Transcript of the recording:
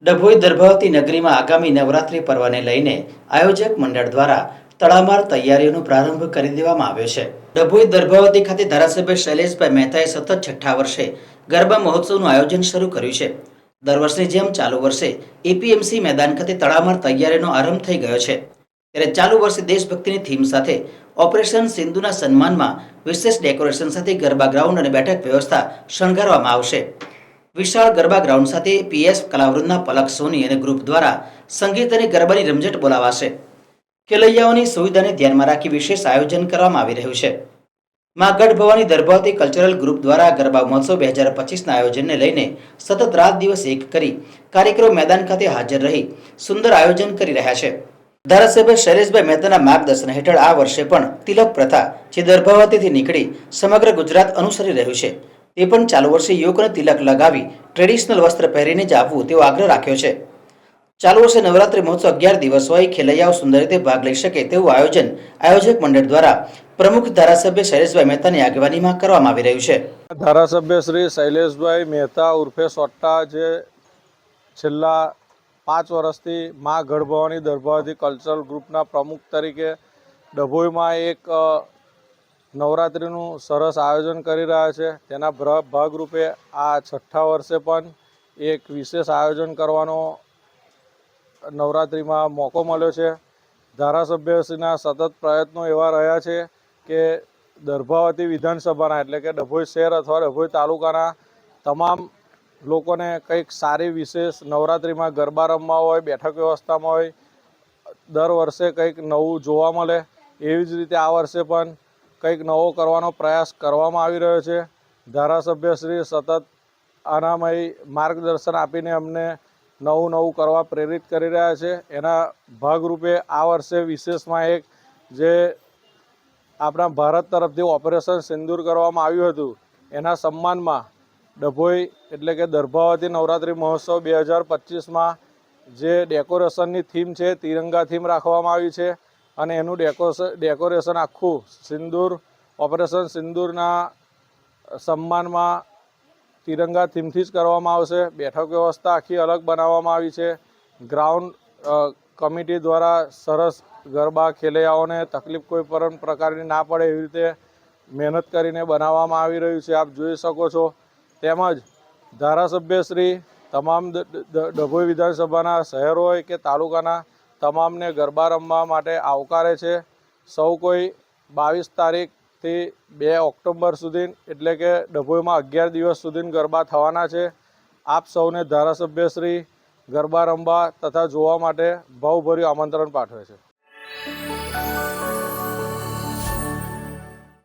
ડભોઈ દર્ભાવતી નગરીમાં આગામી નવરાત્રિ પર્વને લઈને આયોજક મંડળ દ્વારા તડામાર તૈયારીઓનો પ્રારંભ કરી દેવામાં આવ્યો છે. ડભોઈ દર્ભાવતી ખાતે ધારાસભ્ય શૈલેષભાઈ મહેતાએ સતત છઠ્ઠા વર્ષે ગરબા મહોત્સવનું આયોજન શરૂ કર્યું છે. દર વર્ષની જેમ ચાલુ વર્ષે એપીએમસી મેદાન ખાતે તડામાર તૈયારીનો આરંભ થઈ ગયો છે. ત્યારે ચાલુ વર્ષે દેશભક્તિની થીમ સાથે ઓપરેશન સિંધુના સન્માનમાં વિશેષ ડેકોરેશન સાથે ગરબા ગ્રાઉન્ડ અને બેઠક વ્યવસ્થા શણગારવામાં આવશે. વિશાળ ગરબા ગ્રાઉન્ડ સાથે પીએસ કલાવૃંદના પલક સોની અને ગ્રુપ દ્વારા સંગીત અને ગરબાની રમઝટ બોલાવાશે. ખેલૈયાઓની સુવિધાને ધ્યાનમાં રાખી વિશેષ આયોજન કરવામાં આવી રહ્યું છે. મા ગઢ ભવાની દર્ભાવતી કલ્ચરલ ગ્રુપ દ્વારા ગરબા મહોત્સવ 2025ના આયોજનને લઈને સતત રાત દિવસ એક કરી કાર્યક્રમ મેદાન ખાતે હાજર રહી સુંદર આયોજન કરી રહ્યા છે. ધારાસભ્ય શૈલેષભાઈ મહેતાના માર્ગદર્શન હેઠળ આ વર્ષે પણ તિલક પ્રથા જે દર્ભાવતીથી નીકળી સમગ્ર ગુજરાત અનુસરી રહ્યું છે તે પણ ચાલુ વર્ષે યુવકોને તિલક લગાવી ટ્રેડિશનલ વસ્ત્ર પહેરીને જ આવવું તેવો આગ્રહ રાખ્યો છે. ચાલુ વર્ષે નવરાત્રિ મહોત્સવ 11 દિવસ હોય, ખેલૈયાઓ સુંદર રીતે ભાગ લઈ શકે તેવું આયોજન આયોજક મંડળ દ્વારા પ્રમુખ ધારાસભ્ય શૈલેષભાઈ મહેતાની આગેવાનીમાં કરવામાં આવી રહ્યું છે. ધારાસભ્ય શ્રી શૈલેષભાઈ મહેતા ઉર્ફે સોટ્ટા જે છેલ્લા 5 વર્ષથી મા ગઢ ભવાની દર્ભાવતી કલ્ચરલ ગ્રુપના પ્રમુખ તરીકે ડભોઈમાં એક નવરાત્રિનું સરસ આયોજન કરી રહ્યા છે. તેના ભાગરૂપે આ છઠ્ઠા વર્ષે પણ એક વિશેષ આયોજન કરવાનો નવરાત્રિમાં મોકો મળ્યો છે. ધારાસભ્યશ્રીના સતત પ્રયત્નો એવા રહ્યા છે કે દર્ભાવતી વિધાનસભાના એટલે કે ડભોઈ શહેર અથવા ડભોઈ તાલુકાના તમામ લોકોને કંઈક સારી વિશેષ નવરાત્રિમાં ગરબા રમવા હોય, બેઠક વ્યવસ્થામાં હોય, દર વર્ષે કંઈક નવું જોવા મળે. એવી જ રીતે આ વર્ષે પણ કંઈક નવો કરવાનો પ્રયાસ કરવામાં આવી રહ્યો છે. ધારાસભ્યશ્રી સતત આનામય માર્ગદર્શન આપીને અમને નવું કરવા પ્રેરિત કરી રહ્યા છે. એના ભાગરૂપે આ વર્ષે વિશેષમાં એક જે આપણા ભારત તરફથી ઓપરેશન સિંદૂર કરવામાં આવ્યું હતું એના સન્માનમાં ડભોઈ એટલે કે દર્ભાવતી નવરાત્રિ મહોત્સવ 2025માં જે ડેકોરેશનની થીમ છે તિરંગા થીમ રાખવામાં આવી છે અને એનું ડેકોરેશન આખું સિંદૂર ઓપરેશન સિંદૂરના સન્માનમાં તિરંગા થીમથી જ કરવામાં આવશે. બેઠક વ્યવસ્થા આખી અલગ બનાવવામાં આવી છે. ગ્રાઉન્ડ કમિટી દ્વારા સરસ ગરબા ખેલૈયાઓને તકલીફ કોઈ પણ પ્રકારની ના પડે એવી રીતે મહેનત કરીને બનાવવામાં આવી રહ્યું છે. આપ જોઈ શકો છો. તેમજ ધારાસભ્યશ્રી તમામ ડભોઈ વિધાનસભાના શહેર હોય કે તાલુકાના તમામને ગરબા રમવા માટે આવકારે છે. સૌ કોઈ 22 તારીખથી 2 ઓક્ટોબર સુધી એટલે કે ડભોઈમાં 11 દિવસ સુધી ગરબા થવાના છે. આપ સૌને ધારાસભ્યશ્રી ગરબા રમવા તથા જોવા માટે ભાવભર્યું આમંત્રણ પાઠવે છે.